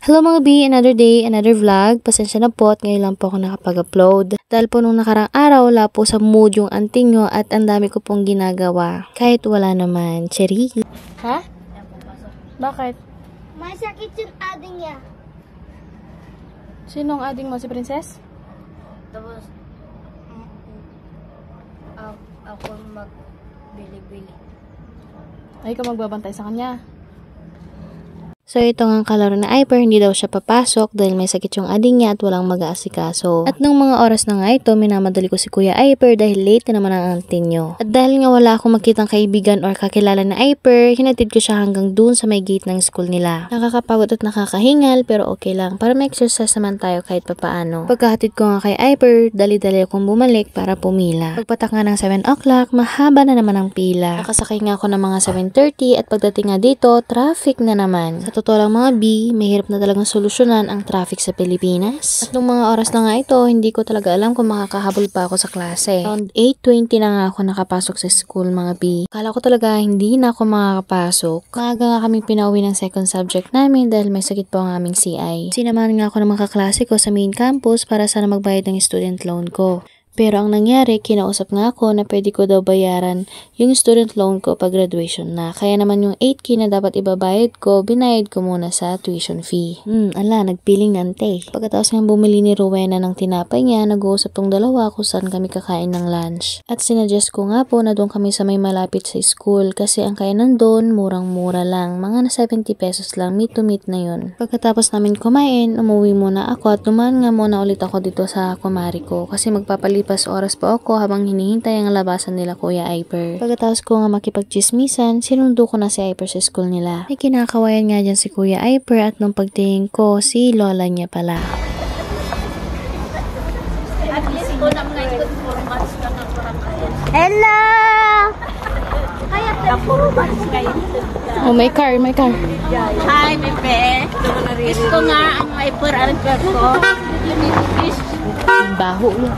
Hello mga B, another day, another vlog. Pasensya na po at ngayon lang po ako nakapag-upload. Dahil po nung nakarang araw, wala po sa mood yung auntie nyo at ang dami ko pong ginagawa. Kahit wala naman. Cherry. Ha? Bakit? May sakit yung ading niya. Sinong ading mo? Si Princess? Tapos, ako magbili-bili. Ay ka magbabantay sa kanya. So ito nga kalaro na Hyper, hindi daw siya papasok dahil may sakit yung ading niya at walang mag-aasikaso. At nung mga oras na nga ito, minamadali ko si Kuya Hyper dahil late na naman ang auntie nyo. At dahil nga wala akong makitang kaibigan or kakilala na Hyper, hinatid ko siya hanggang dun sa may gate ng school nila. Nakakapagod at nakakahingal pero okay lang para may exercise naman tayo kahit papaano. Pagkahatid ko nga kay Hyper, dali-dali akong bumalik para pumila. Pagpatak nga ng 7 o'clock, mahaba na naman ang pila. Nakasakay nga ako ng mga 7:30 at pagdating nga dito, traffic na naman. Sa totoo lang mga B, mahirap na talagang solusyonan ang traffic sa Pilipinas. At nung mga oras na nga ito, hindi ko talaga alam kung makakahabol pa ako sa klase. Around 8:20 na nga ako nakapasok sa school mga B. Akala ko talaga hindi na ako makakapasok. Maaga nga kami pinauwi ng second subject namin dahil may sakit po ang aming CI. Sinamahan nga ako ng mga kaklase ko sa main campus para sana magbayad ng student loan ko. Pero ang nangyari, kinausap nga ako na pwede ko daw bayaran yung student loan ko pag graduation na. Kaya naman yung 8K na dapat ibabayad ko, binayad ko muna sa tuition fee. Nagpiling ante. Pagkatapos nga bumili ni Rowena ng tinapay niya, nag-uusap tong dalawa kung saan kami kakain ng lunch. At sinuggest ko nga po na doon kami sa may malapit sa school kasi ang kainan doon, murang-mura lang. Mga na 70 pesos lang, meet to meet na yun. Pagkatapos namin kumain, umuwi muna ako at dumaan nga muna ulit ako dito sa kumari ko kasi magpapalit oras pa ako habang hinihintay ang labasan nila Kuya Hyper. Pagkatapos ko nga makipagchismisan, sinundo ko na si Hyper sa school nila. May kinakawayan nga dyan si Kuya Hyper at nung pagtingin ko, si lola niya pala. Hello! Oh, may car. Hi, Bebe. Gusto nga ang Hyper ang ko. Baho mo.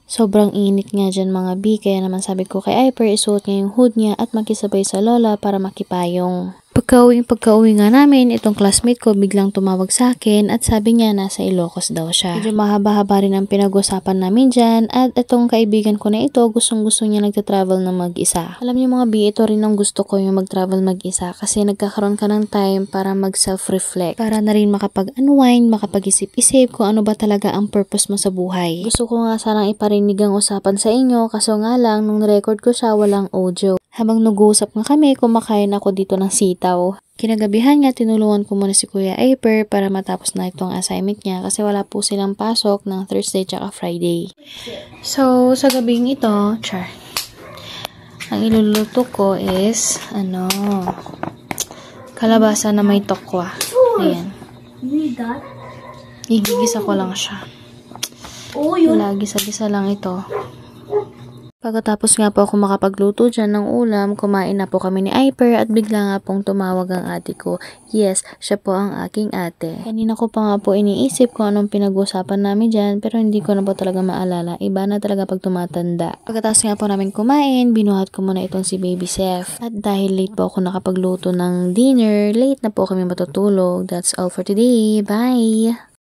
Sobrang init nga dyan mga B, kaya naman sabi ko kay Hyper isuot niya yung hood niya at makisabay sa lola para makipayong. Pagka-uwi nga namin, itong classmate ko biglang tumawag sa akin at sabi niya nasa Ilocos daw siya. Medyo mahaba-haba rin ang pinag-usapan namin dyan at itong kaibigan ko na ito gustong-gusto niya nagta-travel na mag-isa. Alam niyo mga B, ito rin ang gusto ko yung mag-travel mag-isa kasi nagkakaroon ka ng time para mag-self-reflect. Para na rin makapag-unwind, makapag-isip-isip kung ano ba talaga ang purpose mo sa buhay. Gusto ko nga sanang iparinig ang usapan sa inyo kaso nga lang nung record ko siya walang audio. Habang nag-uusap nga kami, kumakain ako dito ng sitaw. Kinagabihan nga, tinulungan ko muna si Kuya Hyper para matapos na itong assignment niya kasi wala po silang pasok ng Thursday tsaka Friday. So, sa gabing ito, ang iluluto ko is, kalabasa na may tokwa. Ayan. Igigisa ko lang siya. Gisa-gisa lang ito. Pagkatapos nga po ako makapagluto dyan ng ulam, kumain na po kami ni Hyper at bigla nga pong tumawag ang ate ko. Yes, siya po ang aking ate. Kanina ko pa nga po iniisip kung anong pinag-usapan namin dyan pero hindi ko na po talaga maalala. Iba na talaga pag tumatanda. Pagkatapos nga po namin kumain, binuhat ko muna itong si Baby Chef. At dahil late po ako nakapagluto ng dinner, late na po kami matutulog. That's all for today. Bye!